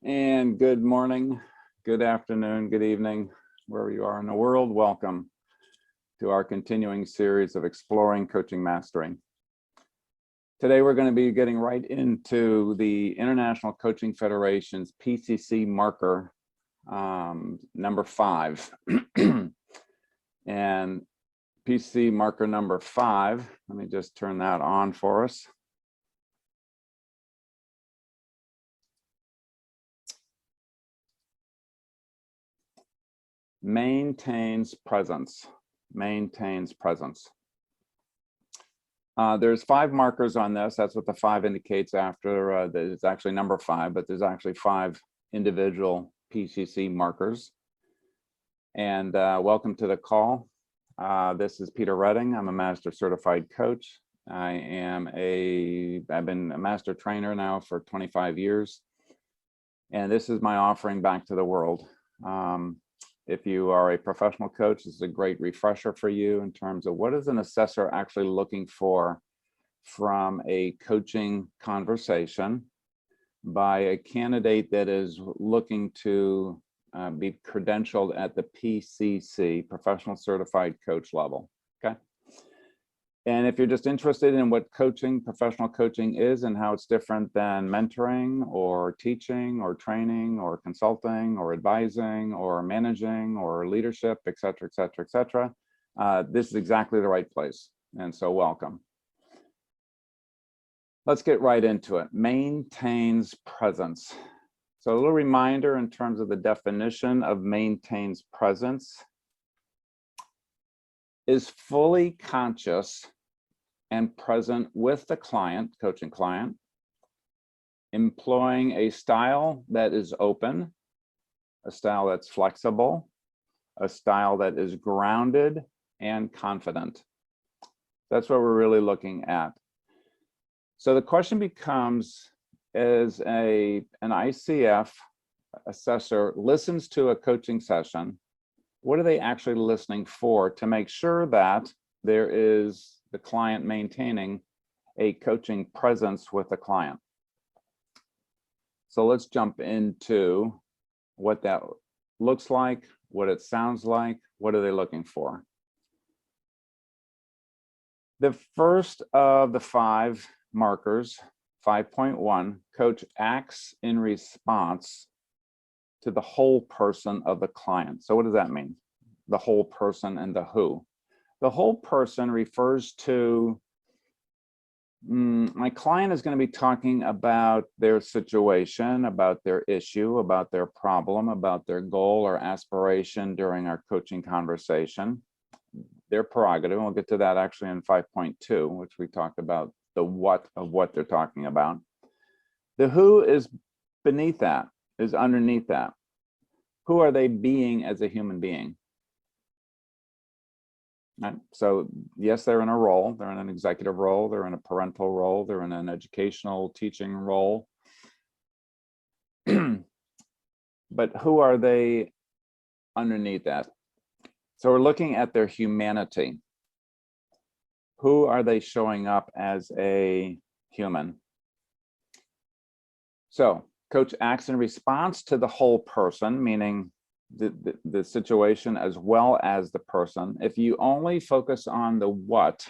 And good morning, good afternoon, good evening, wherever you are in the world. Welcome to our continuing series of Exploring Coaching Mastery. Today, we're going to be getting right into the International Coaching Federation's PCC Marker, number 5. And PCC Marker number 5, let me just turn that on for us. Maintains presence. Maintains presence. There's 5 markers on this. That's what the 5 indicates after. It's actually number 5, but there's actually 5 individual PCC markers. And welcome to the call. This is Peter Redding. I'm a Master Certified Coach. I've been a Master Trainer now for 25 years. And this is my offering back to the world. If you are a professional coach, this is a great refresher for you in terms of what is an assessor actually looking for from a coaching conversation by a candidate that is looking to be credentialed at the PCC, Professional Certified Coach level, okay? And if you're just interested in what coaching, professional coaching is and how it's different than mentoring or teaching or training or consulting or advising or managing or leadership, et cetera, et cetera, et cetera, this is exactly the right place. And so welcome. Let's get right into it. Maintains presence. So a little reminder in terms of the definition of maintains presence. Is fully conscious and present with the client, coaching client, employing a style that is open, a style that's flexible, a style that is grounded and confident. That's what we're really looking at. So the question becomes, as an ICF assessor listens to a coaching session, what are they actually listening for to make sure that there is the client maintaining a coaching presence with the client? So let's jump into what that looks like, what it sounds like, what are they looking for? The first of the 5 markers, 5.1, coach acts in response to the whole person of the client. So what does that mean? The whole person and the who. The whole person refers to, my client is going to be talking about their situation, about their issue, about their problem, about their goal or aspiration during our coaching conversation. Their prerogative, and we'll get to that actually in 5.2, which we talk about the what of what they're talking about. The who is beneath that, is underneath that. Who are they being as a human being? Right. So yes, they're in a role, they're in an executive role, they're in a parental role, they're in an educational teaching role. But who are they underneath that? So we're looking at their humanity. Who are they showing up as a human? So coach acts in response to the whole person, meaning the situation as well as the person. If you only focus on the what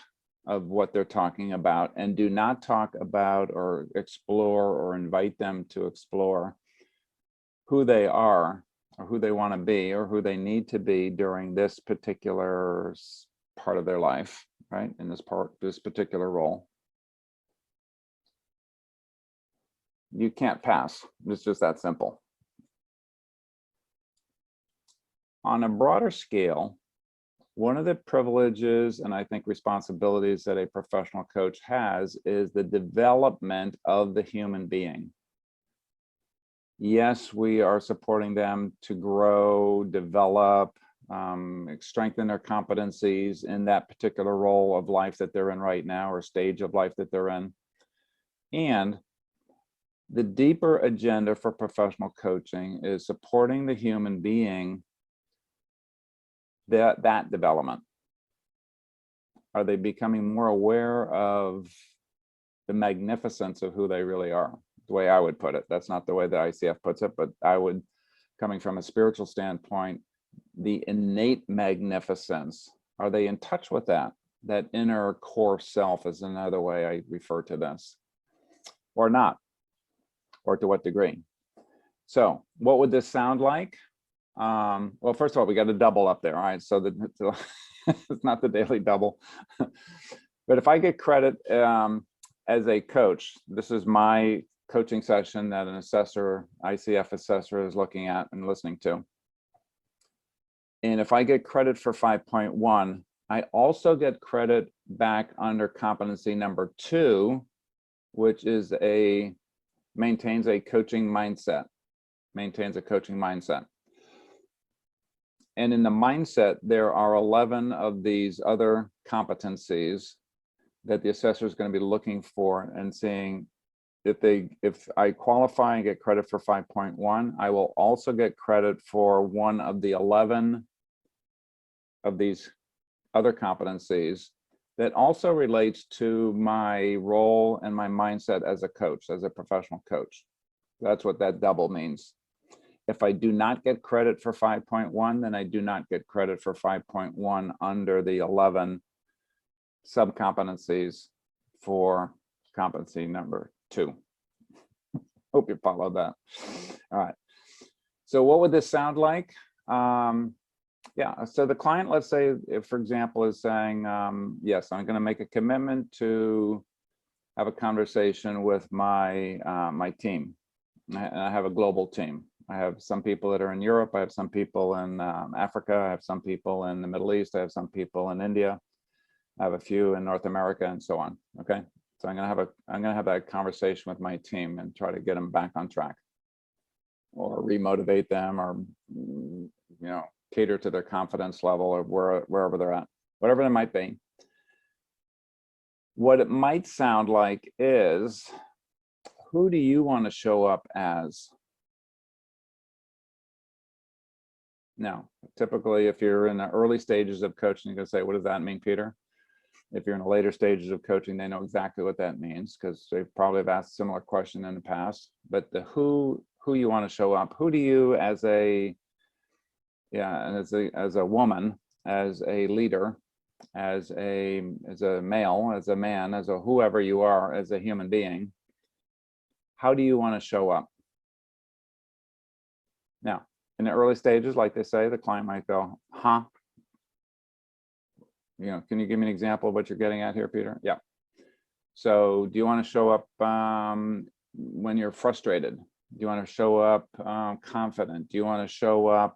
of what they're talking about and do not talk about or explore or invite them to explore who they are or who they want to be or who they need to be during this particular part of their life, right? In this particular role, you can't pass. It's just that simple. On a broader scale, one of the privileges and I think responsibilities that a professional coach has is the development of the human being. Yes, we are supporting them to grow, develop, strengthen their competencies in that particular role of life that they're in right now or stage of life that they're in. And the deeper agenda for professional coaching is supporting the human being that development. Are they becoming more aware of the magnificence of who they really are? the way I would put it. That's not the way the ICF puts it, but I would, coming from a spiritual standpoint, the innate magnificence, are they in touch with that? That inner core self is another way I refer to this, or not, or to what degree. So what would this sound like? Well, first of all, we got a double up there, all right? So it's not the daily double. But if I get credit as a coach, this is my coaching session that an assessor, ICF assessor, is looking at and listening to. And if I get credit for 5.1, I also get credit back under competency number 2, which is maintains a coaching mindset. Maintains a coaching mindset. And in the mindset, there are 11 of these other competencies that the assessor is going to be looking for and seeing if I qualify and get credit for 5.1, I will also get credit for one of the 11 of these other competencies that also relates to my role and my mindset as a coach, as a professional coach. That's what that double means. If I do not get credit for 5.1, then I do not get credit for 5.1 under the 11 sub-competencies for competency number 2. Hope you followed that. All right. So what would this sound like? Yeah, so the client, let's say, if, for example, is saying, yes, I'm going to make a commitment to have a conversation with my my team. I have a global team. I have some people that are in Europe. I have some people in Africa. I have some people in the Middle East. I have some people in India. I have a few in North America, and so on. Okay, so I'm gonna have that conversation with my team and try to get them back on track, or remotivate them, or cater to their confidence level, or wherever they're at, whatever it might be. What it might sound like is, who do you want to show up as? Now, typically, if you're in the early stages of coaching, you're going to say, what does that mean, Peter? If you're in the later stages of coaching, they know exactly what that means, because they probably have asked a similar question in the past. But the who you want to show up, who do you as a woman, as a leader, as a male, as a man, as a whoever you are, as a human being, how do you want to show up? Now, in the early stages, like they say, the client might go, huh? Can you give me an example of what you're getting at here, Peter? Yeah. So do you want to show up when you're frustrated? Do you want to show up confident? Do you want to show up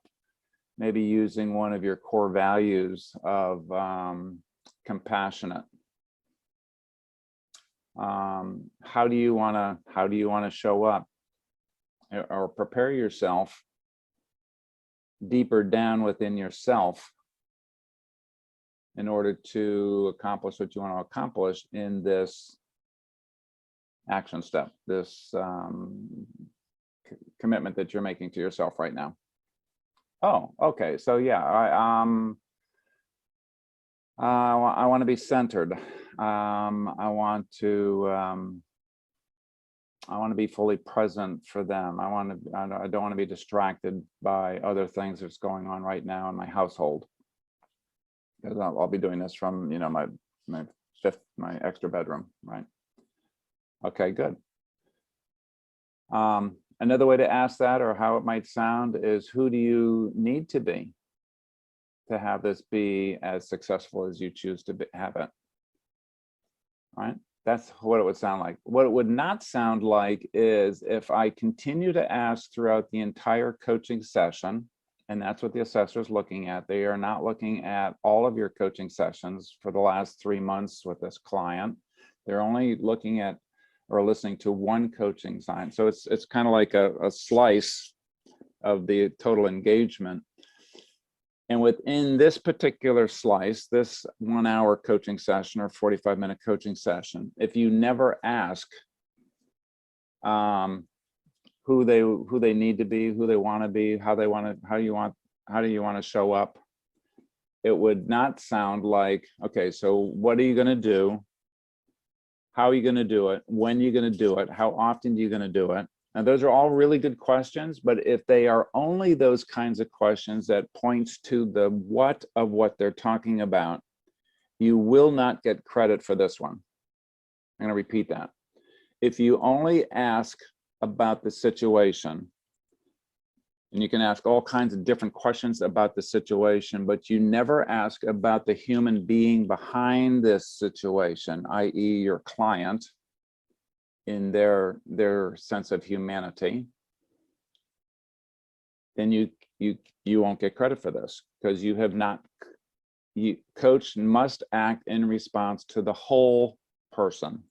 maybe using one of your core values of compassionate? How do you want to show up, or prepare yourself deeper down within yourself in order to accomplish what you want to accomplish in this action step, this commitment that you're making to yourself right now? Oh, okay. So yeah, I want to be centered. I want to be fully present for them. I don't want to be distracted by other things that's going on right now in my household, because I'll be doing this from my extra bedroom, right? Okay, good. Another way to ask that, or how it might sound, is, who do you need to be to have this be as successful as you choose to have it? All right, that's what it would sound like. What it would not sound like is if I continue to ask throughout the entire coaching session, and that's what the assessor is looking at. They are not looking at all of your coaching sessions for the last 3 months with this client. They're only looking at or listening to one coaching sign. So it's kind of like a slice of the total engagement. And within this particular slice, this 1 hour coaching session or 45-minute coaching session, if you never ask who they need to be, who they want to be, how do you want to show up, it would not sound like, okay, so what are you going to do? How are you going to do it? When are you going to do it? How often are you going to do it? And those are all really good questions, but if they are only those kinds of questions that points to the what of what they're talking about, you will not get credit for this one. I'm going to repeat that. If you only ask about the situation, and you can ask all kinds of different questions about the situation, but you never ask about the human being behind this situation, i.e. your client, in their sense of humanity, then you won't get credit for this, because you have not, coach must act in response to the whole person,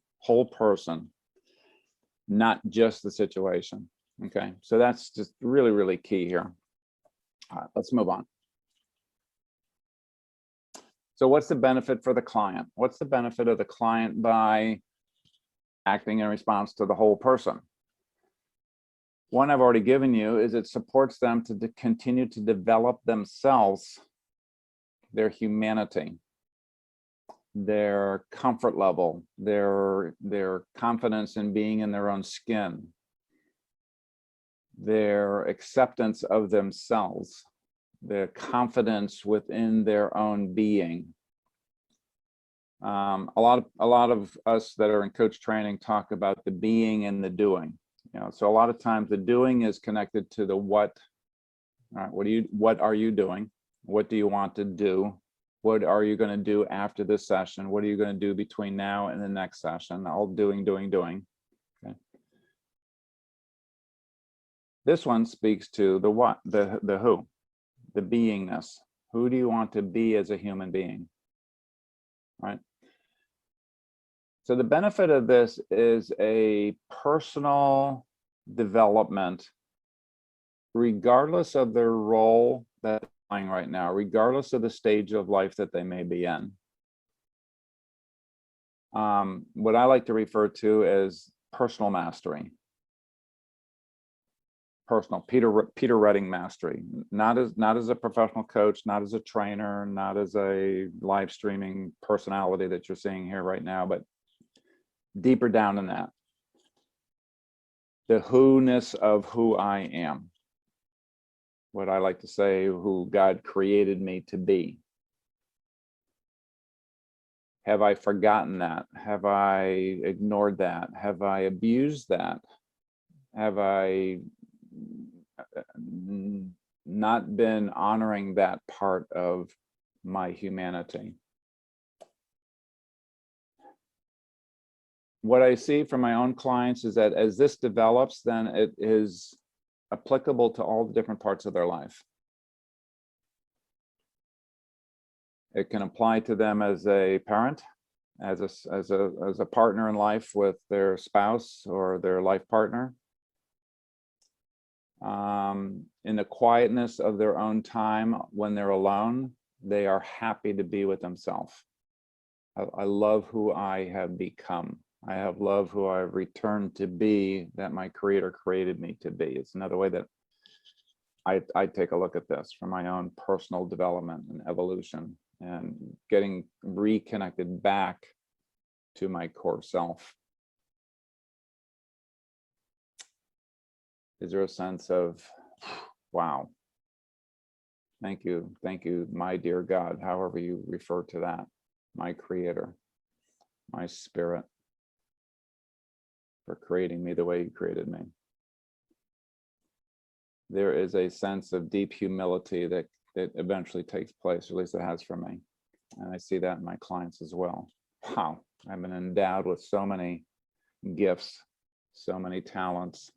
not just the situation. Okay, so that's just really, really key here. All right, let's move on. So what's the benefit for the client? What's the benefit of the client by acting in response to the whole person? One I've already given you is it supports them to continue to develop themselves, their humanity, their comfort level, their confidence in being in their own skin, their acceptance of themselves, their confidence within their own being. A lot of us that are in coach training talk about the being and the doing. So a lot of times the doing is connected to the what. All right, what are you doing? What do you want to do? What are you going to do after this session? What are you going to do between now and the next session? All doing. Okay. This one speaks to the what, the who, the beingness. Who do you want to be as a human being? Right. So the benefit of this is a personal development, regardless of their role that they're playing right now, regardless of the stage of life that they may be in. What I like to refer to as personal mastery. Personal Peter Redding mastery, not as a professional coach, not as a trainer, not as a live streaming personality that you're seeing here right now, but deeper down in that, the who-ness of who I am, what I like to say, who God created me to be. Have I forgotten that? Have I ignored that? Have I abused that? Have I not been honoring that part of my humanity? What I see from my own clients is that as this develops, then it is applicable to all the different parts of their life. It can apply to them as a parent, as a partner in life with their spouse or their life partner. In the quietness of their own time, when they're alone, they are happy to be with themselves. I love who I have become. I have loved who I've returned to be, that my creator created me to be. It's another way that I take a look at this from my own personal development and evolution, and getting reconnected back to my core self. Is there a sense of, wow, thank you, my dear God, however you refer to that, my creator, my spirit, for creating me the way you created me. There is a sense of deep humility that eventually takes place, or at least it has for me. And I see that in my clients as well. Wow, I've been endowed with so many gifts, so many talents,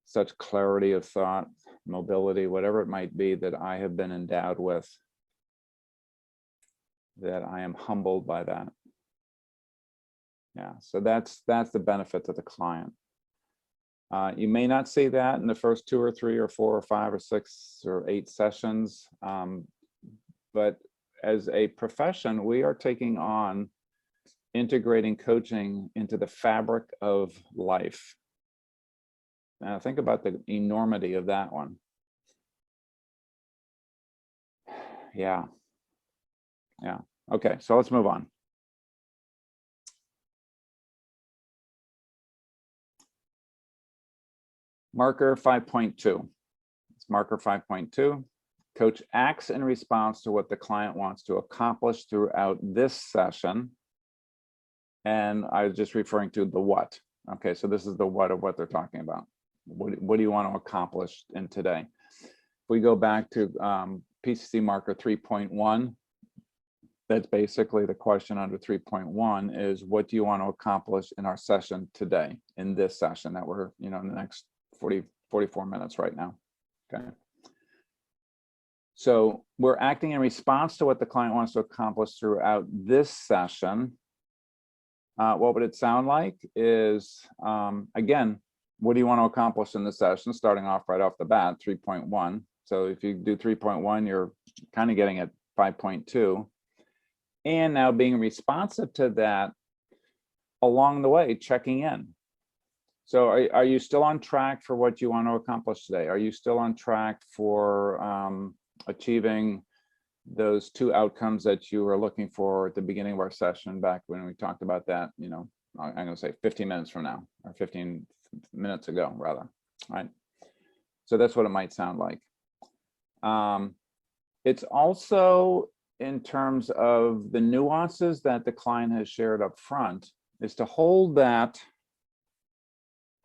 such clarity of thought, mobility, whatever it might be that I have been endowed with, that I am humbled by that. Yeah, so that's the benefit to the client. You may not see that in the first 2 or 3 or 4 or 5 or 6 or 8 sessions, but as a profession, we are taking on integrating coaching into the fabric of life. Now think about the enormity of that one. Yeah. Okay, so let's move on. Marker 5.2. It's marker 5.2. Coach acts in response to what the client wants to accomplish throughout this session. And I was just referring to the what. Okay, so this is the what of what they're talking about. What do you want to accomplish in today? If we go back to PCC Marker 3.1, that's basically the question under 3.1 is, what do you want to accomplish in our session today, in this session that we're, in the next 44 minutes right now, okay? So we're acting in response to what the client wants to accomplish throughout this session. What would it sound like is, again, what do you want to accomplish in this session? Starting off right off the bat, 3.1. So if you do 3.1, you're kind of getting at 5.2. And now being responsive to that along the way, checking in. So are you still on track for what you want to accomplish today? Are you still on track for achieving those 2 outcomes that you were looking for at the beginning of our session back when we talked about that, I'm going to say 15 minutes from now, or 15 minutes ago, rather, right? So that's what it might sound like. It's also, in terms of the nuances that the client has shared up front, is to hold that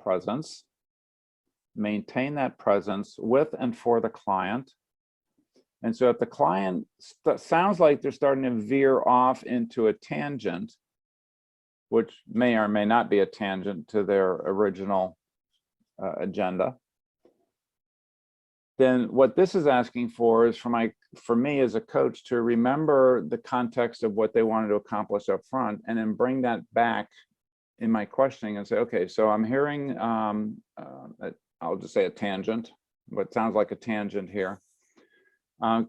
presence, maintain that presence with and for the client. And so if the client sounds like they're starting to veer off into a tangent, which may or may not be a tangent to their original agenda, then what this is asking for is for me as a coach to remember the context of what they wanted to accomplish up front, and then bring that back in my questioning and say, okay, so I'm hearing, I'll just say a tangent, what sounds like a tangent here.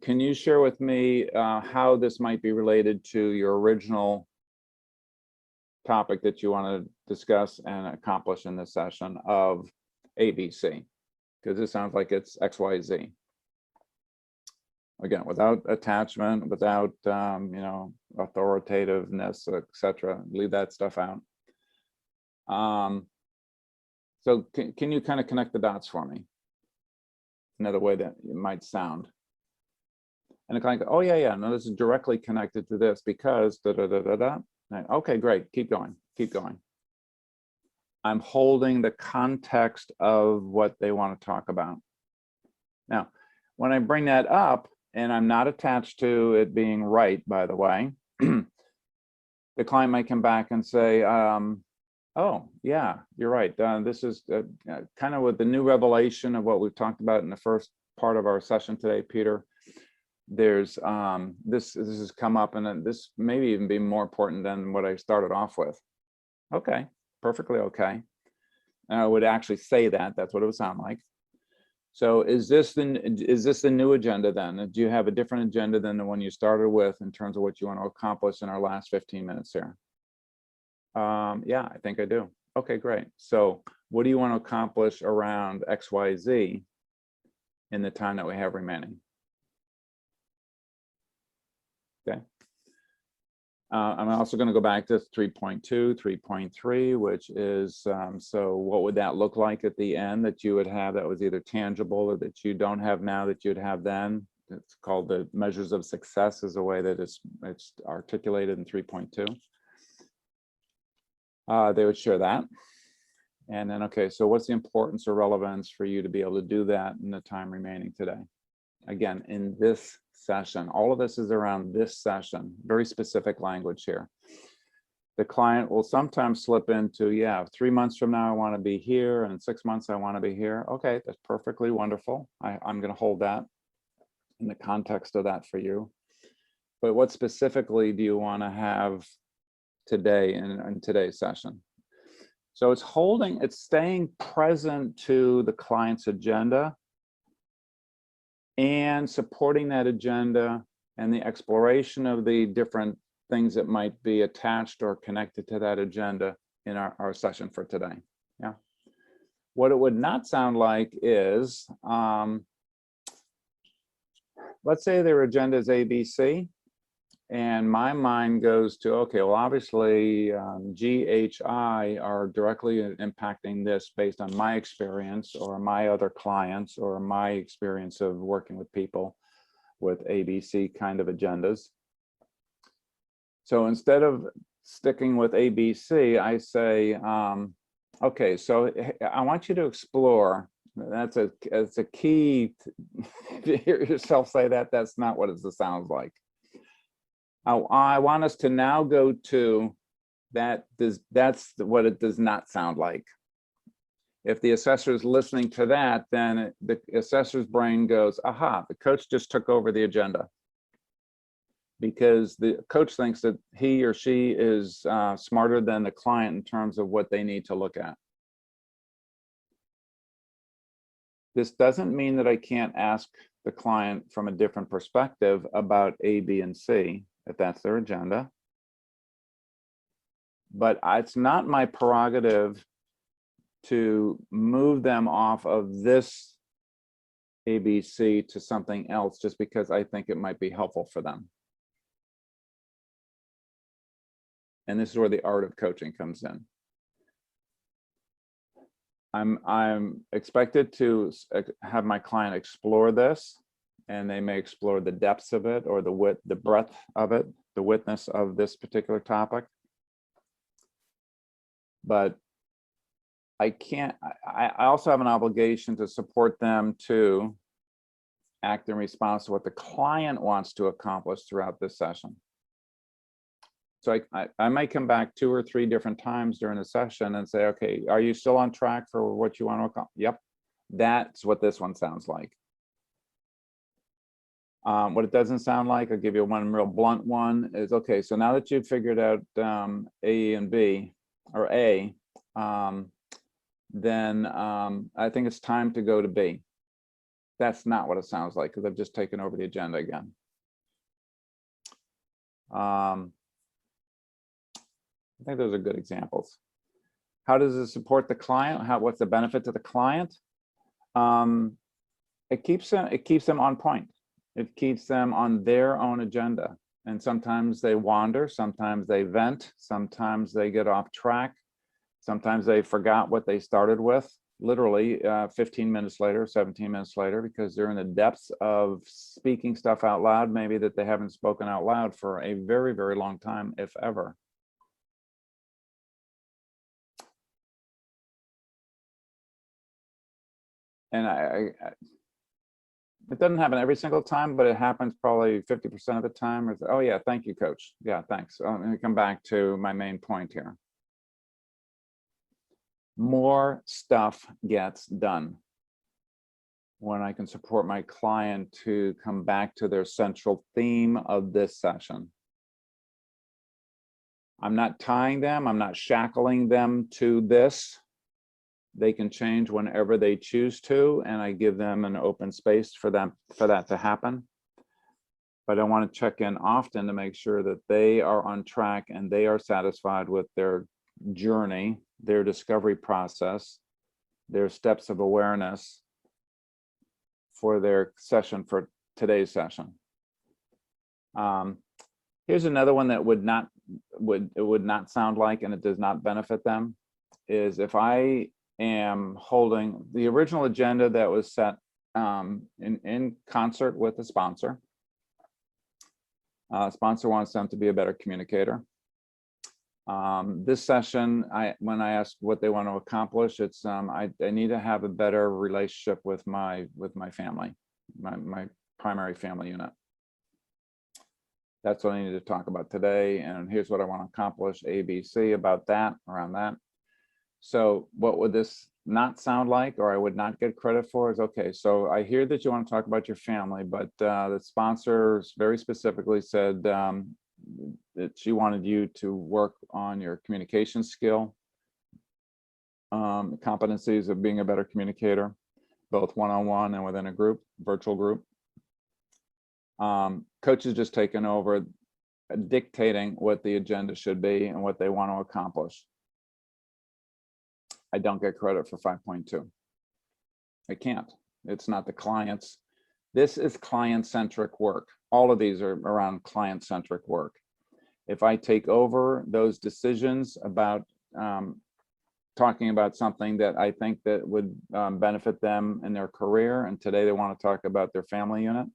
Can you share with me how this might be related to your original topic that you want to discuss and accomplish in this session of ABC? Because it sounds like it's XYZ. Again, without attachment, without authoritativeness, etc. Leave that stuff out. So can you kind of connect the dots for me? Another way that it might sound. And the client goes, oh yeah, no, this is directly connected to this because da da da da da. Okay, great, keep going, keep going. I'm holding the context of what they want to talk about. Now, when I bring that up, and I'm not attached to it being right, by the way, the client might come back and say, oh, yeah, you're right. This is kind of with the new revelation of what we've talked about in the first part of our session today, Peter. There's this has come up, and this maybe even be more important than what I started off with. Okay. Perfectly okay. And I would actually say that. That's what it would sound like. So is this the new agenda then? Do you have a different agenda than the one you started with in terms of what you want to accomplish in our last 15 minutes here? Yeah, I think I do. Okay, great. So what do you want to accomplish around XYZ in the time that we have remaining? Okay. I'm also going to go back to 3.2, 3.3, which is, so what would that look like at the end that you would have that was either tangible or that you don't have now that you'd have then? It's called the measures of success, is a way that it's articulated in 3.2. They would share that. And then, okay, so what's the importance or relevance for you to be able to do that in the time remaining today? Again, in this session, all of this is around this session, very specific language here. The client will sometimes slip into, yeah, 3 months from now, I want to be here, and 6 months, I want to be here. Okay, that's perfectly wonderful. I'm going to hold that in the context of that for you. But what specifically do you want to have today in today's session? So it's staying present to the client's agenda and supporting that agenda and the exploration of the different things that might be attached or connected to that agenda in our session for today. Yeah. What it would not sound like is, let's say their agenda is ABC, And my mind goes to, okay, well, obviously GHI are directly impacting this based on my experience or my other clients or my experience of working with people with ABC kind of agendas. So instead of sticking with ABC, I say, okay, so I want you to explore. That's a key. To hear yourself say that, that's not what it sounds like. I want us to now go to that's what it does not sound like. If the assessor is listening to that, then the assessor's brain goes, aha, the coach just took over the agenda. Because the coach thinks that he or she is smarter than the client in terms of what they need to look at. This doesn't mean that I can't ask the client from a different perspective about A, B, and C, if that's their agenda. But it's not my prerogative to move them off of this ABC to something else just because I think it might be helpful for them. And this is where the art of coaching comes in. I'm expected to have my client explore this, and they may explore the depths of it or the breadth of it, the widthness of this particular topic. But I can't, I also have an obligation to support them to act in response to what the client wants to accomplish throughout this session. So I might come back 2 or 3 different times during the session and say, okay, are you still on track for what you want to accomplish? Yep, that's what this one sounds like. What it doesn't sound like, I'll give you one real blunt one, is, okay, so now that you've figured out A and B, or A, then I think it's time to go to B. That's not what it sounds like, because I've just taken over the agenda again. I think those are good examples. How does it support the client? What's the benefit to the client? It keeps them on point. It keeps them on their own agenda. And sometimes they wander, sometimes they vent, sometimes they get off track, sometimes they forgot what they started with, literally 15 minutes later, 17 minutes later, because they're in the depths of speaking stuff out loud, maybe that they haven't spoken out loud for a very, very long time, if ever. And it doesn't happen every single time, but it happens probably 50% of the time. It's, oh yeah, thank you, coach. Yeah, thanks. Let me come back to my main point here. More stuff gets done when I can support my client to come back to their central theme of this session. I'm not tying them, I'm not shackling them to this. They can change whenever they choose to, and I give them an open space for that to happen. But I want to check in often to make sure that they are on track and they are satisfied with their journey, their discovery process, their steps of awareness for their session, for today's session. Here's another one that would not sound like, and it does not benefit them, is if I am holding the original agenda that was set in concert with the sponsor. Sponsor wants them to be a better communicator. This session, when I ask what they want to accomplish, it's I need to have a better relationship with my family, my primary family unit. That's what I need to talk about today, and here's what I want to accomplish, A, B, C, about that, around that. So what would this not sound like, or I would not get credit for, is, okay, so I hear that you want to talk about your family, but the sponsors very specifically said that she wanted you to work on your communication skill, competencies of being a better communicator, both one-on-one and within a group, virtual group. Coach has just taken over dictating what the agenda should be and what they want to accomplish. I don't get credit for 5.2. I can't. It's not the client's. This is client-centric work. all of these are around client-centric work. If I take over those decisions about talking about something that I think that would benefit them in their career, and today they want to talk about their family unit,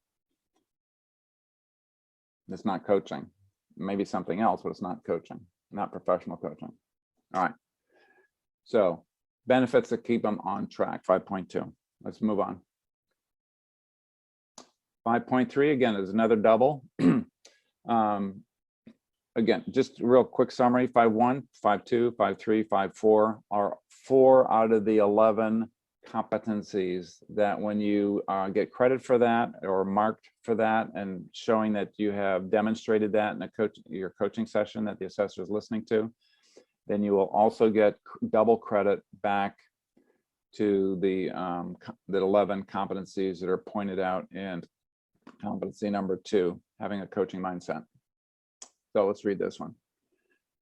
it's not coaching. Maybe something else, but it's not coaching, not professional coaching. All right. So benefits that keep them on track, 5.2. Let's move on. 5.3, again, is another double. Again, just a real quick summary, 5.1, 5.2, 5.3, 5.4 are 4 out of the 11 competencies that when you get credit for that or marked for that and showing that you have demonstrated that in your coaching session that the assessor is listening to, then you will also get double credit back to the 11 competencies that are pointed out in competency number 2, having a coaching mindset. So let's read this one.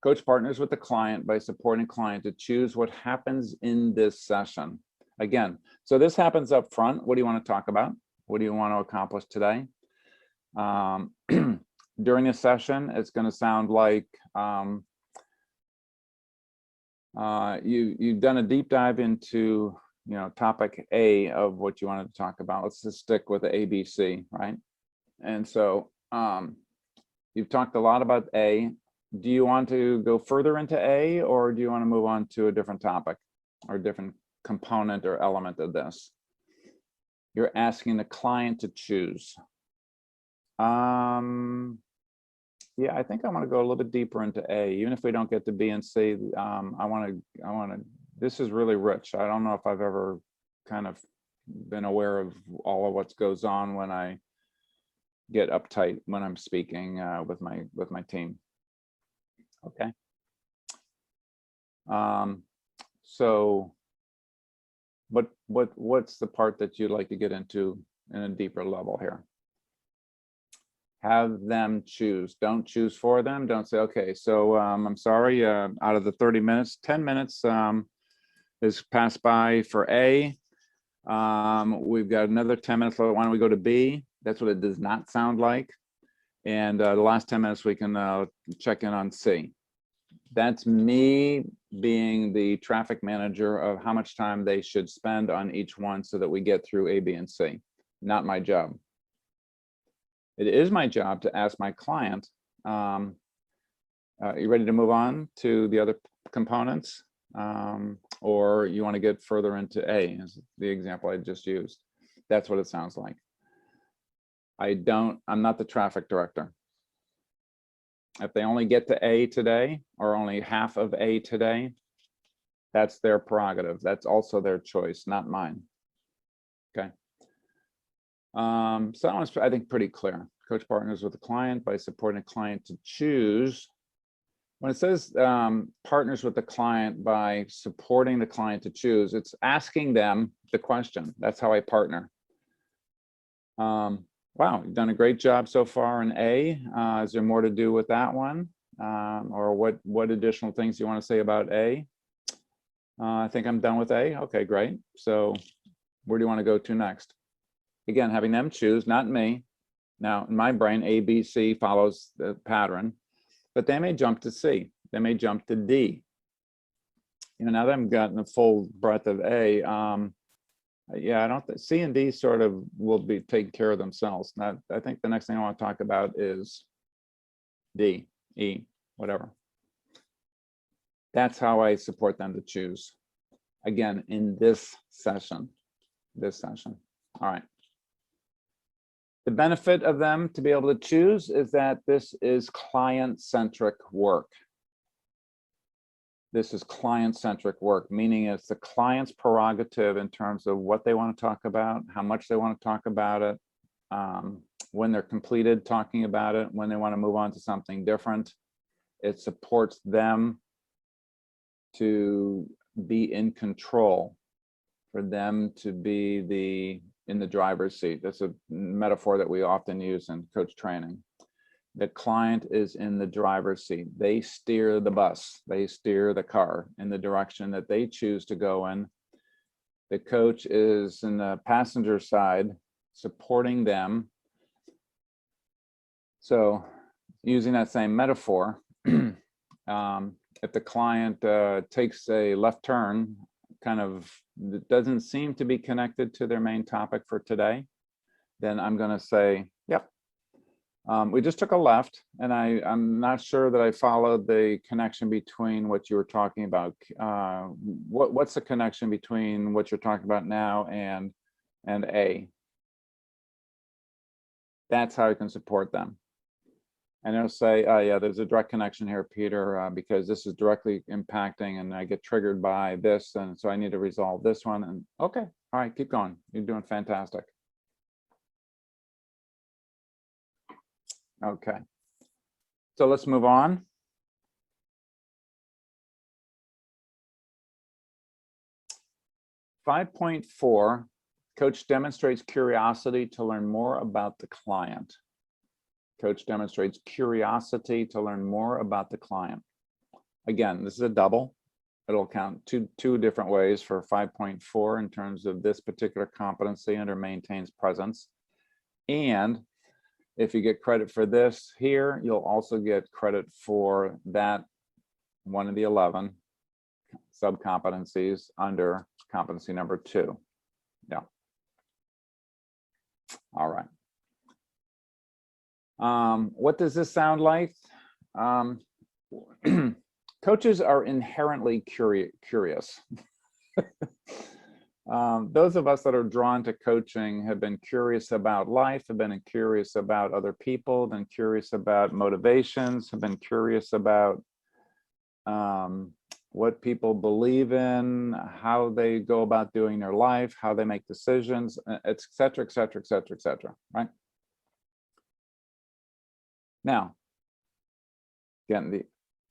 Coach partners with the client by supporting client to choose what happens in this session. Again, so this happens up front. What do you want to talk about? What do you want to accomplish today? During a session, it's going to sound like you've done a deep dive into topic A of what you wanted to talk about. Let's just stick with the ABC, right? And so you've talked a lot about A. Do you want to go further into A, or do you want to move on to a different topic or a different component or element of this? You're asking the client to choose. Yeah, I think I want to go a little bit deeper into A, even if we don't get to B and C. I want to. This is really rich. I don't know if I've ever kind of been aware of all of what goes on when I get uptight when I'm speaking with my team. Okay. So, what's the part that you'd like to get into in a deeper level here? Have them choose. Don't choose for them. Don't say, okay, so I'm sorry, out of the 30 minutes, 10 minutes is passed by for A. We've got another 10 minutes. Why don't we go to B? That's what it does not sound like. And the last 10 minutes, we can check in on C. That's me being the traffic manager of how much time they should spend on each one so that we get through A, B, and C. Not my job. It is my job to ask my client, are you ready to move on to the other components? Or you want to get further into A, is the example I just used. That's what it sounds like. I'm not the traffic director. If they only get to A today, or only half of A today, that's their prerogative. That's also their choice, not mine. Okay. So that one's, I think, pretty clear. Coach partners with the client by supporting a client to choose. When it says partners with the client by supporting the client to choose, it's asking them the question. That's how I partner. Wow, you've done a great job so far in A. Is there more to do with that one? Or what additional things do you want to say about A? I think I'm done with A. Okay, great. So where do you want to go to next? Again, having them choose, not me. Now, in my brain, A, B, C follows the pattern, but they may jump to C. They may jump to D. Now that I've gotten a full breadth of A, yeah, I don't think C and D sort of will be taking care of themselves. Now, I think the next thing I want to talk about is D, E, whatever. That's how I support them to choose. Again, in this session. All right. The benefit of them to be able to choose is that this is client-centric work. This is client-centric work, meaning it's the client's prerogative in terms of what they want to talk about, how much they want to talk about it, when they're completed talking about it, when they want to move on to something different. It supports them to be in control, for them to be in the driver's seat. That's a metaphor that we often use in coach training. The client is in the driver's seat. They steer the bus. They steer the car in the direction that they choose to go in. The coach is in the passenger side, supporting them So using that same metaphor, if the client takes a left turn, kind of doesn't seem to be connected to their main topic for today, then I'm going to say, yep, we just took a left, and I'm not sure that I followed the connection between what you were talking about. What's the connection between what you're talking about now and A? That's how I can support them. And it'll say, oh yeah, there's a direct connection here, Peter, because this is directly impacting and I get triggered by this. And so I need to resolve this one. And okay, all right, keep going. You're doing fantastic. Okay, so let's move on. .4, coach demonstrates curiosity to learn more about the client. Coach demonstrates curiosity to learn more about the client. Again, this is a double. It'll count two different ways for 5.4 in terms of this particular competency under maintains presence. And if you get credit for this here, you'll also get credit for that one of the 11 sub-competencies under competency number 2. Yeah. All right. What does this sound like? Coaches are inherently curious. Those of us that are drawn to coaching have been curious about life, have been curious about other people, been curious about motivations, have been curious about what people believe in, how they go about doing their life, how they make decisions, et cetera, et cetera, et cetera, et cetera, right? Now, again, the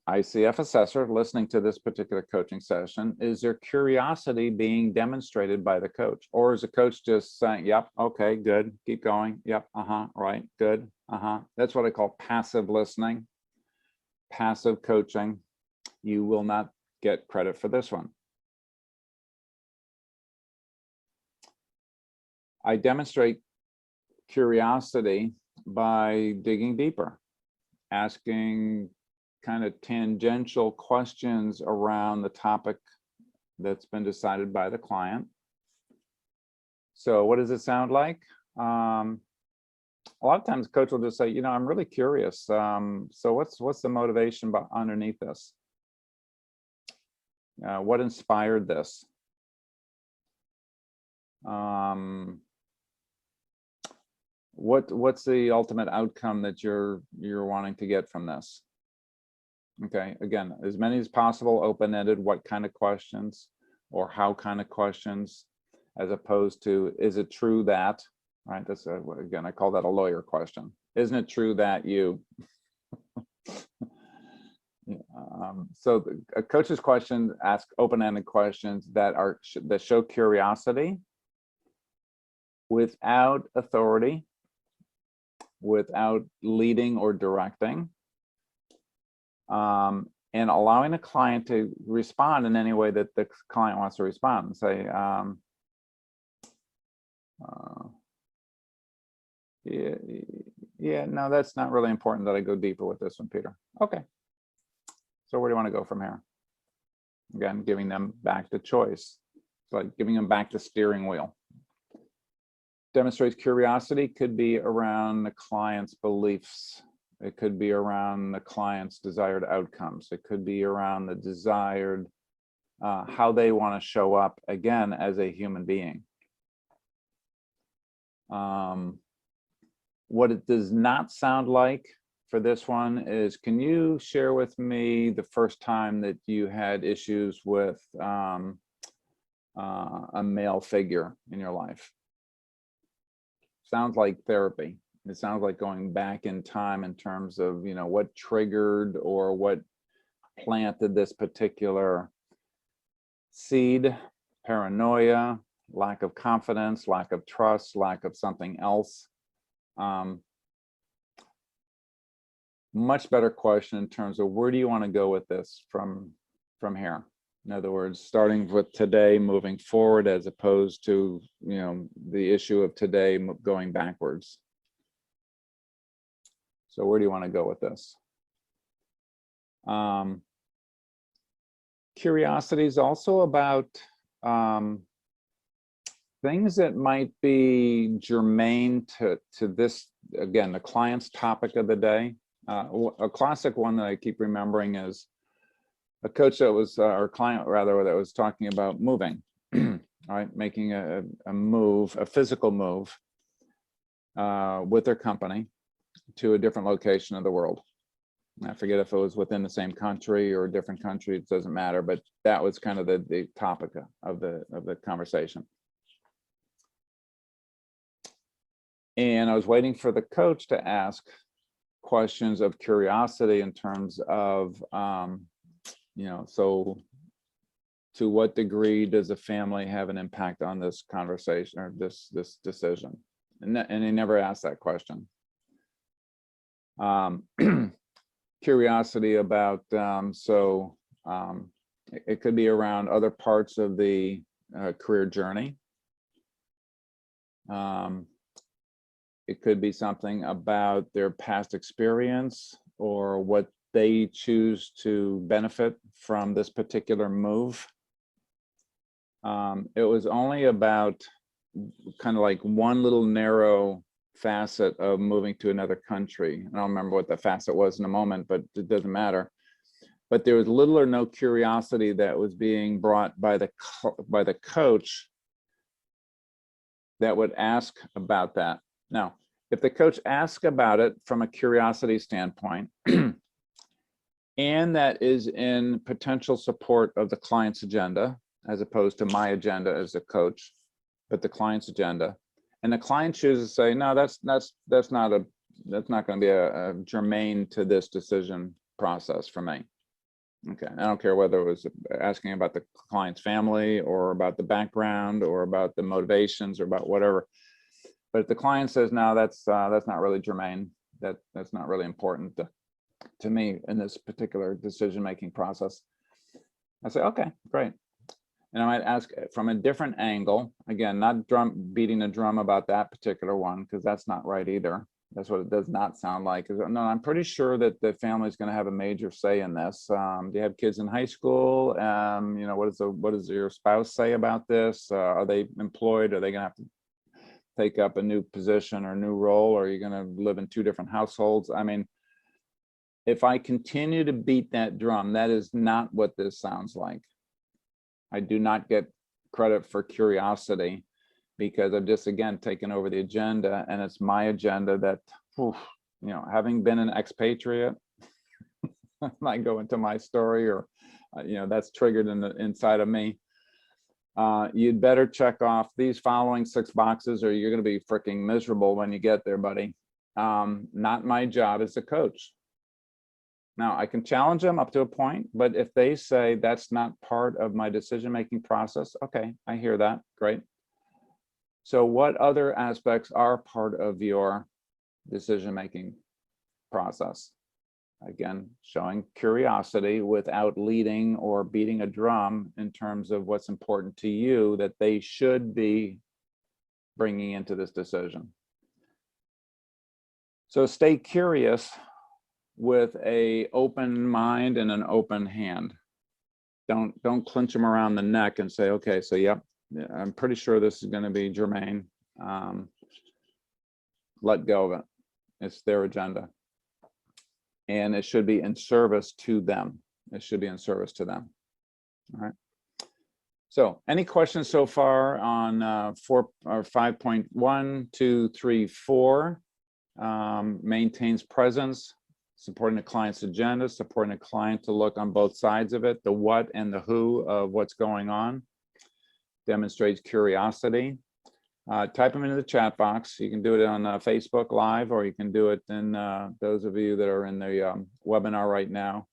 ICF assessor listening to this particular coaching session, is there curiosity being demonstrated by the coach? Or is the coach just saying, yep, okay, good, keep going, yep, right, good, That's what I call passive listening, passive coaching. You will not get credit for this one. I demonstrate curiosity by digging deeper, asking kind of tangential questions around the topic that's been decided by the client. So what does it sound like? A lot of times coach will just say, you know, I'm really curious. So what's the motivation underneath this? What inspired this? What's the ultimate outcome that you're wanting to get from this? Okay, again, as many as possible, open-ended, what kind of questions or how kind of questions, as opposed to, is it true that, right? That's again, I call that a lawyer question. Isn't it true that you? So a coach's questions ask open-ended questions that show curiosity without authority, without leading or directing, and allowing the client to respond in any way that the client wants to respond. And say, yeah, no, that's not really important that I go deeper with this one, Peter. Okay. So where do you want to go from here? Again, giving them back the choice. It's like giving them back the steering wheel. Demonstrates curiosity could be around the client's beliefs. It could be around the client's desired outcomes. It could be around the desired, how they want to show up, again, as a human being. What it does not sound like for this one is, can you share with me the first time that you had issues with a male figure in your life? Sounds like therapy. It sounds like going back in time in terms of, you know, what triggered or what planted this particular seed, paranoia, lack of confidence, lack of trust, lack of something else. Much better question in terms of where do you want to go with this from here? In other words, starting with today, moving forward, as opposed to, you know, the issue of today going backwards. So where do you want to go with this? Curiosity is also about things that might be germane to this, again, the client's topic of the day. A classic one that I keep remembering is a coach that was, or client rather, that was talking about moving, right? Making a move, a physical move with their company to a different location of the world. I forget if it was within the same country or a different country, it doesn't matter, but that was kind of the topic of the conversation. And I was waiting for the coach to ask questions of curiosity in terms of, you know, so to what degree does the family have an impact on this conversation or this decision? And he never asked that question. Curiosity about, it could be around other parts of the career journey. It could be something about their past experience or what they choose to benefit from this particular move. It was only about kind of like one little narrow facet of moving to another country. I don't remember what the facet was in a moment, but it doesn't matter. But there was little or no curiosity that was being brought by the coach that would ask about that. Now, if the coach asks about it from a curiosity standpoint, and that is in potential support of the client's agenda, as opposed to my agenda as a coach, but the client's agenda, and the client chooses to say, no, that's not going to be a germane to this decision process for me. Okay, I don't care whether it was asking about the client's family or about the background or about the motivations or about whatever. But if the client says, no, that's not really germane, that's not really important to me in this particular decision-making process, I say, okay, great. And I might ask from a different angle, again, not beating a drum about that particular one, because that's not right either. That's what it does not sound like. No, I'm pretty sure that the family is going to have a major say in this. Do you have kids in high school? You know, what does your spouse say about this? Are they employed? Are they going to have to take up a new position or new role? Or are you going to live in two different households? I mean, if I continue to beat that drum, that is not what this sounds like. I do not get credit for curiosity because I've just, again, taken over the agenda, and it's my agenda that, you know, having been an expatriate, I might go into my story, or, you know, that's triggered inside of me. You'd better check off these following 6 boxes or you're going to be freaking miserable when you get there, buddy. Not my job as a coach. Now, I can challenge them up to a point, but if they say that's not part of my decision-making process, okay, I hear that, great. So what other aspects are part of your decision-making process? Again, showing curiosity without leading or beating a drum in terms of what's important to you that they should be bringing into this decision. So stay curious with an open mind and an open hand. Don't clinch them around the neck and say, okay, so yep, I'm pretty sure this is going to be germane. Let go of it. It's their agenda. And it should be in service to them. It should be in service to them. All right. So any questions so far on 5.1, 2, 3, 4? Maintains presence, supporting the client's agenda, supporting the client to look on both sides of it, the what and the who of what's going on. Demonstrates curiosity. Type them into the chat box. You can do it on Facebook Live, or you can do it in those of you that are in the webinar right now,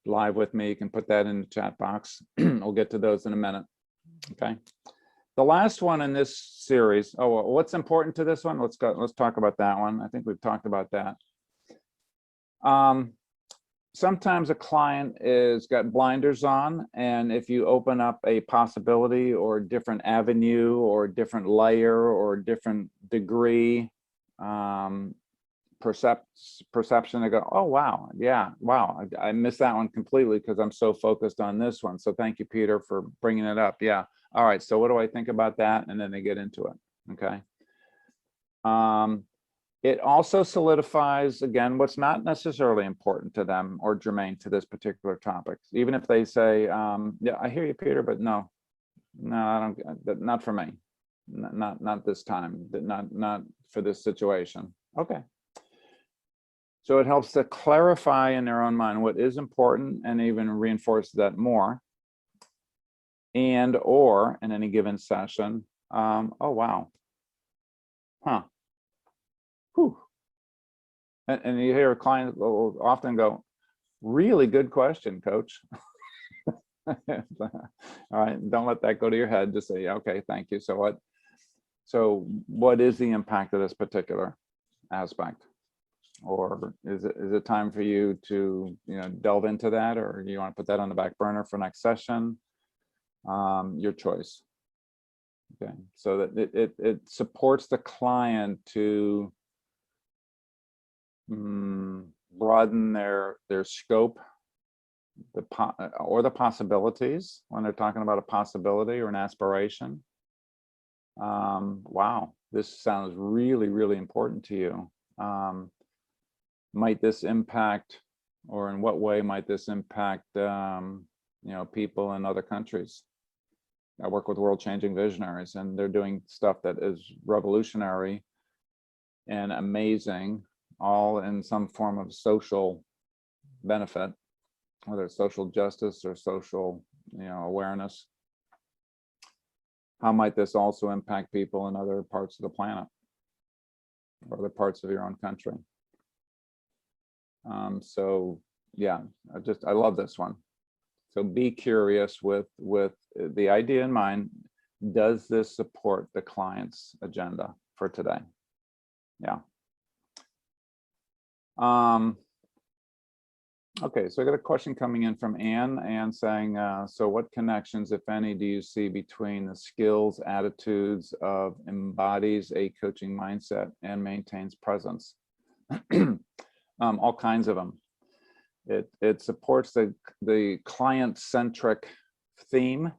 live with me. You can put that in the chat box. We'll get to those in a minute. Okay. The last one in this series. Oh, well, what's important to this one? Let's talk about that one. I think we've talked about that. Sometimes a client is got blinders on, and if you open up a possibility or a different avenue or a different layer or a different degree perception to go, oh, wow, yeah, wow, I missed that one completely because I'm so focused on this one. So thank you, Peter, for bringing it up. Yeah. All right. So what do I think about that? And then they get into it. Okay. It also solidifies, again, what's not necessarily important to them or germane to this particular topic. Even if they say, yeah, I hear you, Peter, but no, I don't, not for me. Not this time, not for this situation. Okay. So it helps to clarify in their own mind what is important and even reinforce that more. And or in any given session, oh, wow. Huh. Whew. And you hear a client will often go, really good question, coach. All right, don't let that go to your head. Just say, okay, thank you. So what is the impact of this particular aspect? Or is it time for you to delve into that, or you want to put that on the back burner for next session? Your choice. Okay, so that it supports the client to broaden their scope, or the possibilities when they're talking about a possibility or an aspiration. Wow, this sounds really, really important to you. Might this impact, or in what way might this impact, people in other countries? I work with world-changing visionaries, and they're doing stuff that is revolutionary and amazing, all in some form of social benefit, whether it's social justice or social, awareness. How might this also impact people in other parts of the planet or other parts of your own country? So yeah, I love this one. So be curious with the idea in mind. Does this support the client's agenda for today? Yeah. Okay, so I got a question coming in from Anne saying, so what connections, if any, do you see between the skills, attitudes of embodies a coaching mindset and maintains presence? All kinds of them. It supports the client-centric theme,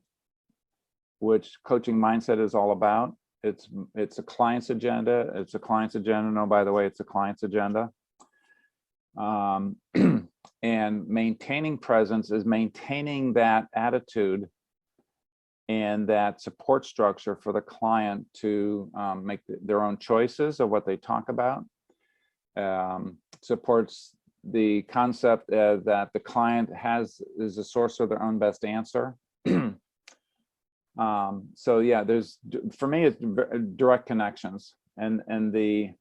which coaching mindset is all about. It's a client's agenda. It's a client's agenda. No, by the way, it's a client's agenda. And maintaining presence is maintaining that attitude and that support structure for the client to make their own choices of what they talk about. Supports the concept that the client is a source of their own best answer. So yeah, for me, it's direct connections, and the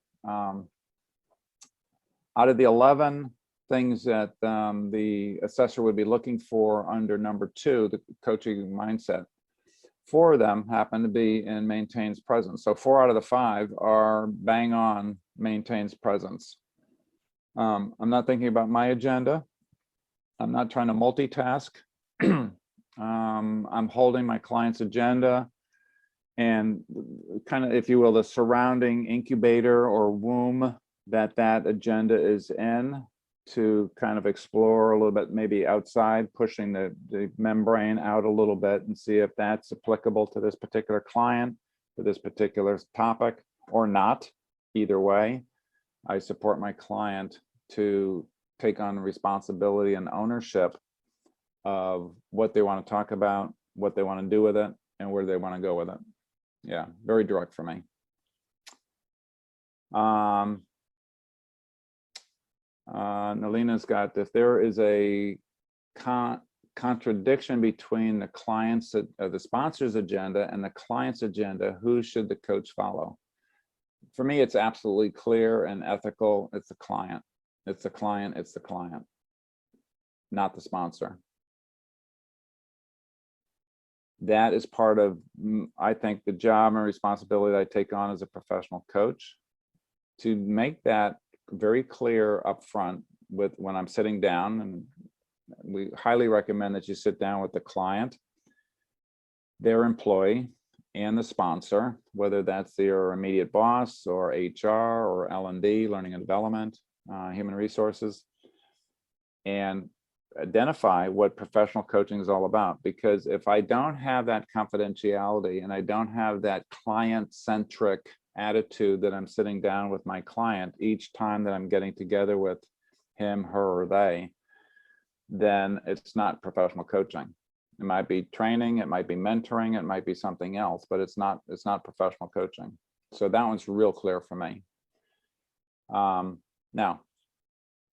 out of the 11 things that the assessor would be looking for under number 2, the coaching mindset, 4 of them happen to be in maintains presence. So 4 out of the 5 are bang on maintains presence. I'm not thinking about my agenda. I'm not trying to multitask. I'm holding my client's agenda and kind of, if you will, the surrounding incubator or womb that agenda is in, to kind of explore a little bit, maybe outside, pushing the membrane out a little bit and see if that's applicable to this particular client, to this particular topic, or not. Either way, I support my client to take on responsibility and ownership of what they want to talk about, what they want to do with it, and where they want to go with it. Yeah, very direct for me. Nalina's got, if there is a contradiction between the client's, the sponsor's agenda and the client's agenda, who should the coach follow? For me, it's absolutely clear and ethical. It's the client. It's the client. It's the client, not the sponsor. That is part of, I think, the job and responsibility that I take on as a professional coach, to make that very clear up front when I'm sitting down. And we highly recommend that you sit down with the client, their employee, and the sponsor, whether that's their immediate boss or HR or L&D, learning and development, human resources, and identify what professional coaching is all about. Because if I don't have that confidentiality and I don't have that client-centric attitude that I'm sitting down with my client each time that I'm getting together with him, her, or they, then it's not professional coaching. It might be training, it might be mentoring, it might be something else, but it's not professional coaching. So that one's real clear for me. Now,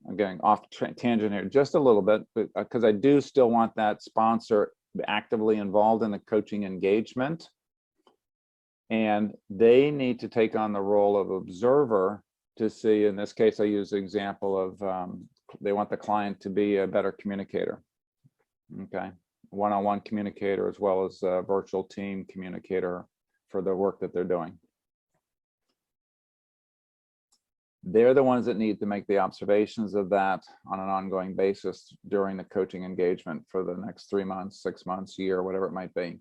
I'm getting off tangent here just a little bit, because I do still want that sponsor actively involved in the coaching engagement. And they need to take on the role of observer to see, in this case, I use the example of they want the client to be a better communicator. Okay, one-on-one communicator as well as a virtual team communicator for the work that they're doing. They're the ones that need to make the observations of that on an ongoing basis during the coaching engagement for the next 3 months, 6 months, year, whatever it might be.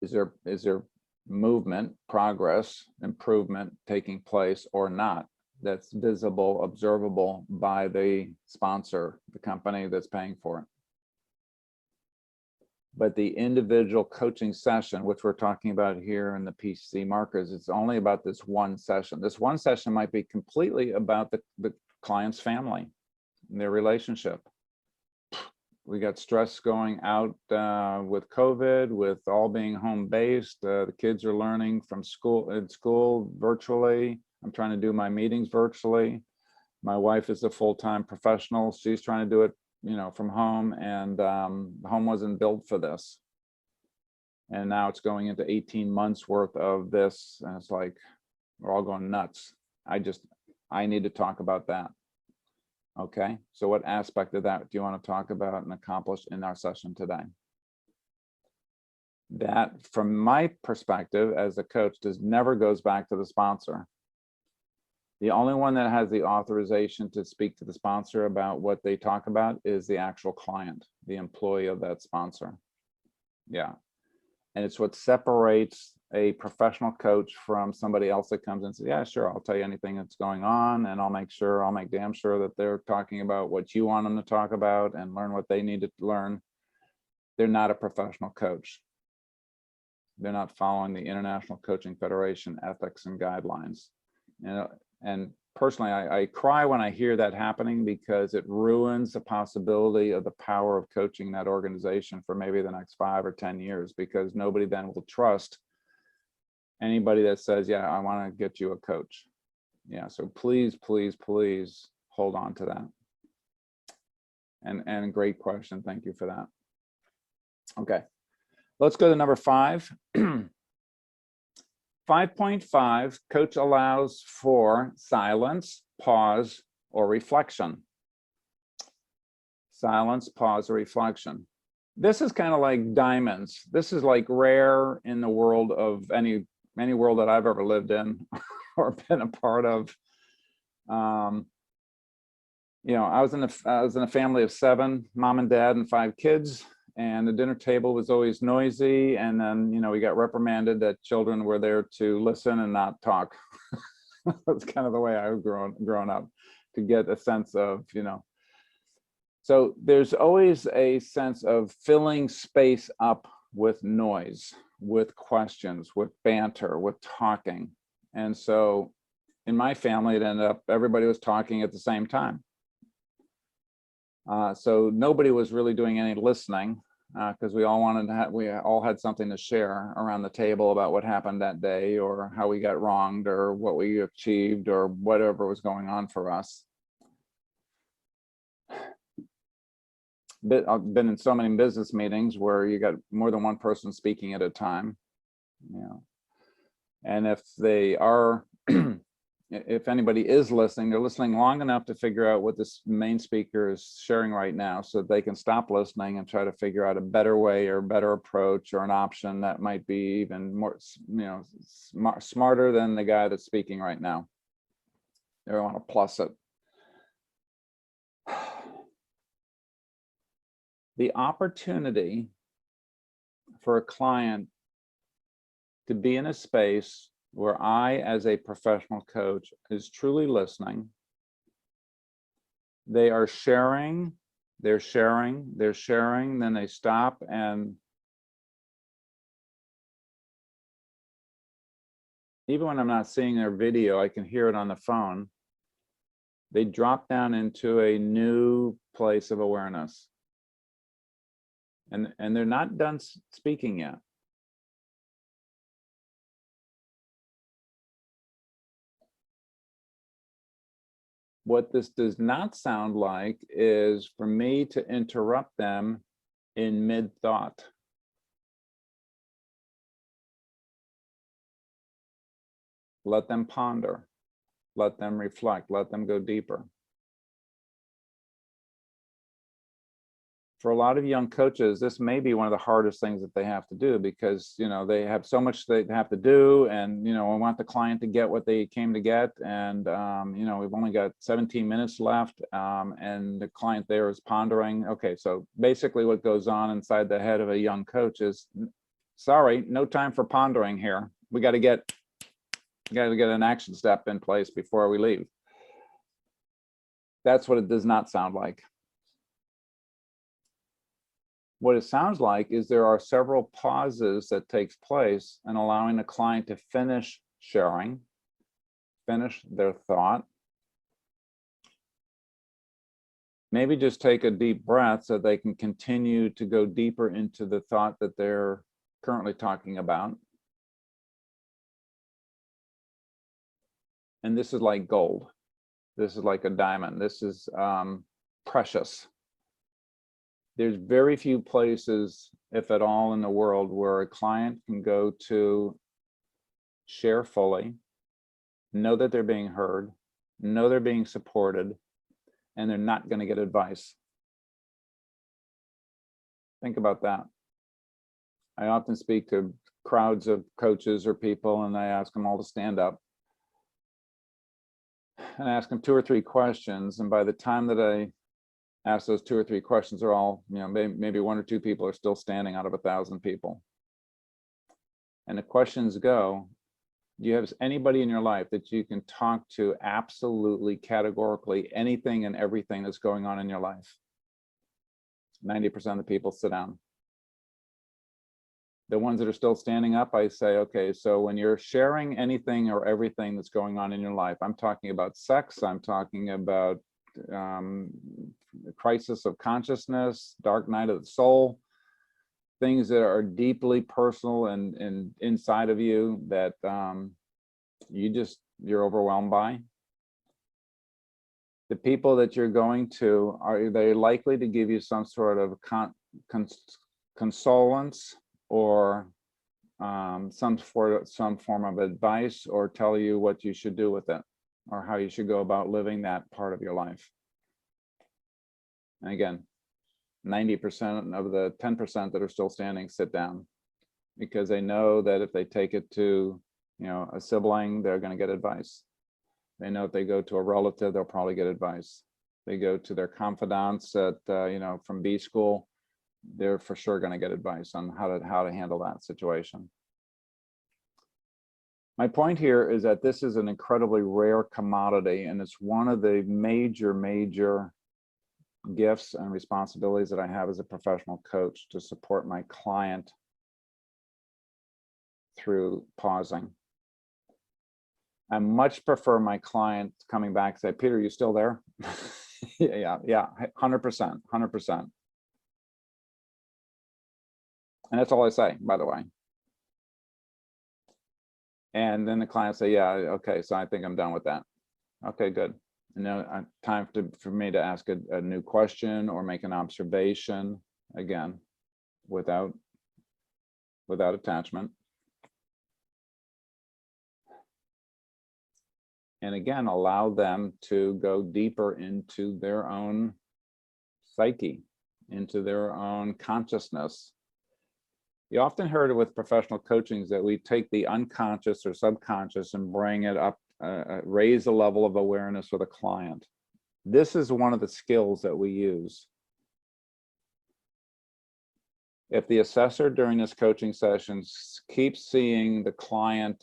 Is there movement, progress, improvement taking place or not that's visible, observable by the sponsor, the company that's paying for it? But the individual coaching session, which we're talking about here in the PCC Markers, it's only about this one session. This one session might be completely about the client's family and their relationship. We got stress going out with COVID, with all being home-based. The kids are learning from school virtually. I'm trying to do my meetings virtually. My wife is a full-time professional. She's trying to do it, from home, and home wasn't built for this. And now it's going into 18 months worth of this, and it's like we're all going nuts. I need to talk about that. Okay, so what aspect of that do you want to talk about and accomplish in our session today? That, from my perspective as a coach, never goes back to the sponsor. The only one that has the authorization to speak to the sponsor about what they talk about is the actual client, the employee of that sponsor. Yeah, and it's what separates a professional coach from somebody else that comes and says, yeah, sure, I'll tell you anything that's going on, and I'll make damn sure that they're talking about what you want them to talk about and learn what they need to learn. They're not a professional coach. They're not following the International Coaching Federation ethics and guidelines. And personally, I cry when I hear that happening, because it ruins the possibility of the power of coaching that organization for maybe the next 5 or 10 years, because nobody then will trust anybody that says, yeah, I want to get you a coach. Yeah, so please, please, please hold on to that. And great question. Thank you for that. Okay, let's go to number 5. 5.5, coach allows for silence, pause, or reflection. Silence, pause, or reflection. This is kind of like diamonds. This is like rare in the world of any world that I've ever lived in or been a part of. I was in a family of 7, mom and dad and 5 kids. And the dinner table was always noisy, and then we got reprimanded that children were there to listen and not talk. That's kind of the way I've grown up, to get a sense of So there's always a sense of filling space up with noise, with questions, with banter, with talking. And so in my family, it ended up everybody was talking at the same time. So nobody was really doing any listening, because we all had something to share around the table about what happened that day, or how we got wronged, or what we achieved, or whatever was going on for us. I've been in so many business meetings where you got more than one person speaking at a time. And if they are if anybody is listening, they're listening long enough to figure out what this main speaker is sharing right now, so they can stop listening and try to figure out a better way or better approach or an option that might be even more, smarter than the guy that's speaking right now. They want to plus it. The opportunity for a client to be in a space where I, as a professional coach, is truly listening. They are sharing, they're sharing, then they stop, and even when I'm not seeing their video, I can hear it on the phone. They drop down into a new place of awareness. And they're not done speaking yet. What this does not sound like is for me to interrupt them in mid-thought. Let them ponder, let them reflect, let them go deeper. For a lot of young coaches, this may be one of the hardest things that they have to do, because, you know, they have so much they have to do, and, you know, I want the client to get what they came to get, and, you know, we've only got 17 minutes left, and the client there is pondering. Okay, so basically what goes on inside the head of a young coach is, sorry, no time for pondering here. We got to get an action step in place before we leave. That's what it does not sound like. What it sounds like is there are several pauses that takes place and allowing the client to finish sharing, finish their thought. Maybe just take a deep breath so they can continue to go deeper into the thought that they're currently talking about. And this is like gold. This is like a diamond. This is precious. There's very few places, if at all, in the world where a client can go to share fully, know that they're being heard, know they're being supported, and they're not going to get advice. Think about that. I often speak to crowds of coaches or people, and I ask them all to stand up and ask them 2 or 3 questions. And by the time that I ask those 2 or 3 questions, are all, you know, maybe 1 or 2 people are still standing out of 1,000 people. And the questions go, do you have anybody in your life that you can talk to absolutely categorically anything and everything that's going on in your life? 90% of the people sit down. The ones that are still standing up, I say, okay, so when you're sharing anything or everything that's going on in your life, I'm talking about sex, I'm talking about crisis of consciousness, dark night of the soul, things that are deeply personal and inside of you that you're overwhelmed by. The people that you're going to, are they likely to give you some sort of consolence or some form of advice, or tell you what you should do with it, or how you should go about living that part of your life? And again, 90% of the 10% that are still standing sit down, because they know that if they take it to, you know, a sibling, they're going to get advice. They know if they go to a relative, they'll probably get advice. They go to their confidants at, you know, from B school, they're for sure going to get advice on how to handle that situation. My point here is that this is an incredibly rare commodity, and it's one of the major gifts and responsibilities that I have as a professional coach, to support my client through pausing. I much prefer my client coming back and say, Peter, you still there? yeah, 100%. And that's all I say, by the way. And then the client say, yeah, okay, so I think I'm done with that. Okay, good. And now time for me to ask a new question or make an observation, again, without attachment. And again, allow them to go deeper into their own psyche, into their own consciousness. You often heard it with professional coachings that we take the unconscious or subconscious and bring it up, raise the level of awareness with a client. This is one of the skills that we use. If the assessor during this coaching session keeps seeing the client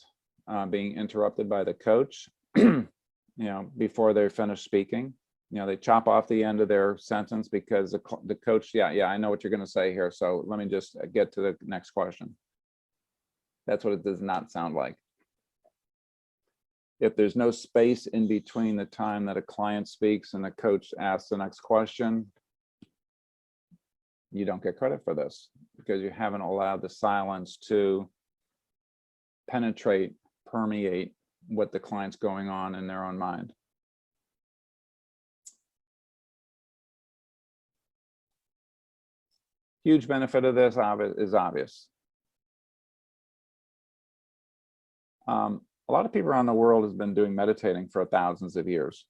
being interrupted by the coach, before they're finished speaking, they chop off the end of their sentence because the coach, yeah, I know what you're going to say here, so let me just get to the next question. That's what it does not sound like. If there's no space in between the time that a client speaks and the coach asks the next question, you don't get credit for this because you haven't allowed the silence to penetrate, permeate what the client's going on in their own mind. Huge benefit of this is obvious. A lot of people around the world has been doing meditating for thousands of years.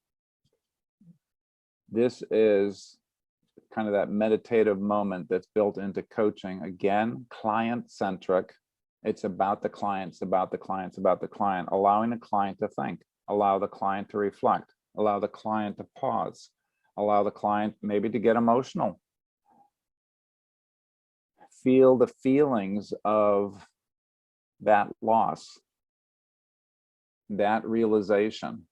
This is kind of that meditative moment that's built into coaching. Again, client-centric. It's about the client, it's about the client, it's about the client, allowing the client to think, allow the client to reflect, allow the client to pause, allow the client maybe to get emotional. Feel the feelings of that loss, that realization.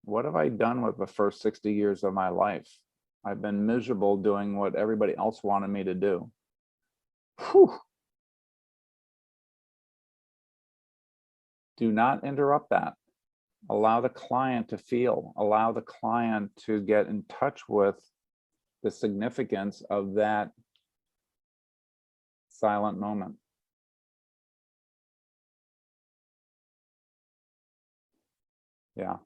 What have I done with the first 60 years of my life? I've been miserable doing what everybody else wanted me to do. Whew. Do not interrupt that. Allow the client to feel, allow the client to get in touch with the significance of that silent moment. Yeah.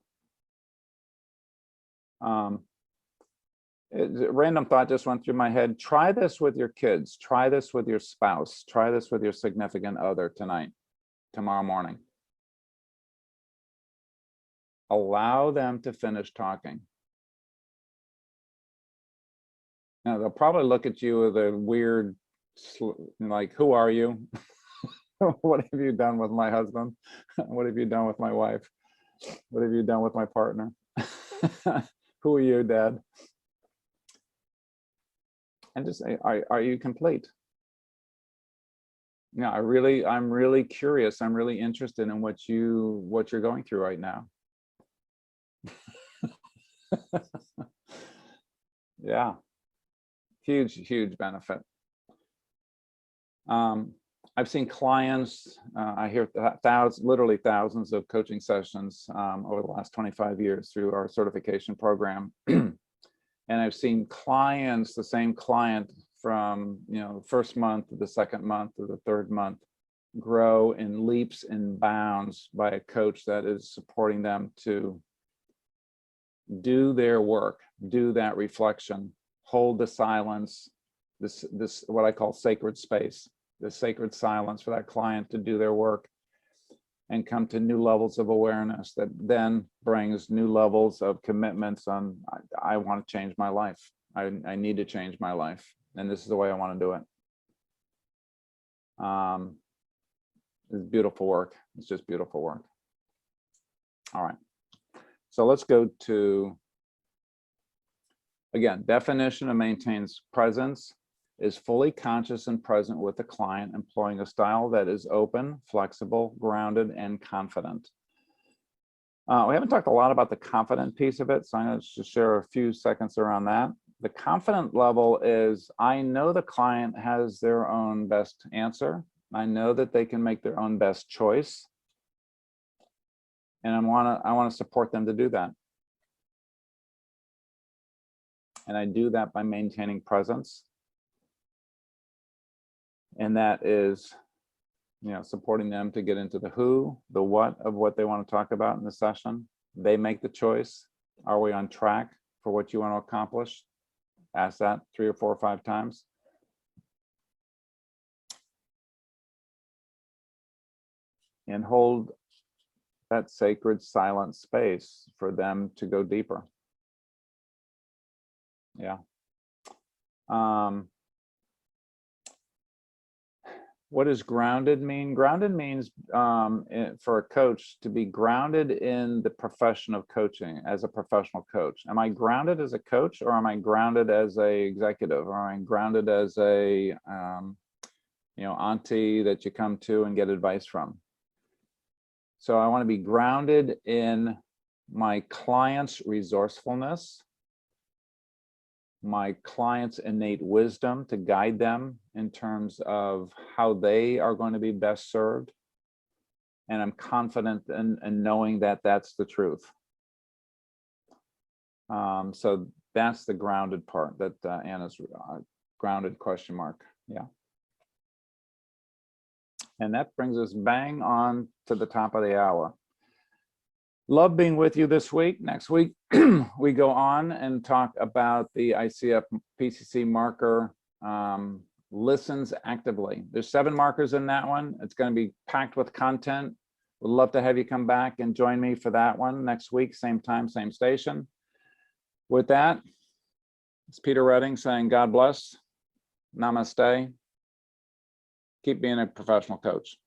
Random thought just went through my head. Try this with your kids. Try this with your spouse. Try this with your significant other tonight, tomorrow morning. Allow them to finish talking. Now, they'll probably look at you with a weird, like, who are you? What have you done with my husband? What have you done with my wife? What have you done with my partner? Who are you, Dad? And just say, are you complete? Yeah, I'm really curious. I'm really interested in what you're going through right now. Yeah, huge benefit. I've seen clients, I hear literally thousands of coaching sessions over the last 25 years through our certification program. And I've seen clients, the same client from first month to the second month to the third month, grow in leaps and bounds by a coach that is supporting them to do their work, do that reflection, hold the silence, this what I call sacred space, the sacred silence for that client to do their work and come to new levels of awareness that then brings new levels of commitments on, I want to change my life. I need to change my life. And this is the way I want to do it. It's beautiful work. It's just beautiful work. All right. So let's go to, again, definition of maintains presence is fully conscious and present with the client, employing a style that is open, flexible, grounded, and confident. We haven't talked a lot about the confident piece of it, so I'm going to just share a few seconds around that. The confident level is, I know the client has their own best answer. I know that they can make their own best choice. And I want to support them to do that. And I do that by maintaining presence. And that is, supporting them to get into the who, the what of what they want to talk about in the session. They make the choice. Are we on track for what you want to accomplish? Ask that 3 or 4 or 5 times. And hold that sacred silent space for them to go deeper. Yeah. What does grounded mean? Grounded means for a coach to be grounded in the profession of coaching as a professional coach. Am I grounded as a coach, or am I grounded as a executive, or am I grounded as a auntie that you come to and get advice from. So I want to be grounded in my client's resourcefulness, my client's innate wisdom to guide them in terms of how they are going to be best served. And I'm confident in knowing that that's the truth. So that's the grounded part that Anna's grounded question mark. Yeah. And that brings us bang on to the top of the hour. Love being with you this week. Next week, we go on and talk about the ICF PCC marker listens actively. There's 7 markers in that one. It's going to be packed with content. Would love to have you come back and join me for that one next week, same time, same station. With that, it's Peter Redding saying God bless, namaste, keep being a professional coach.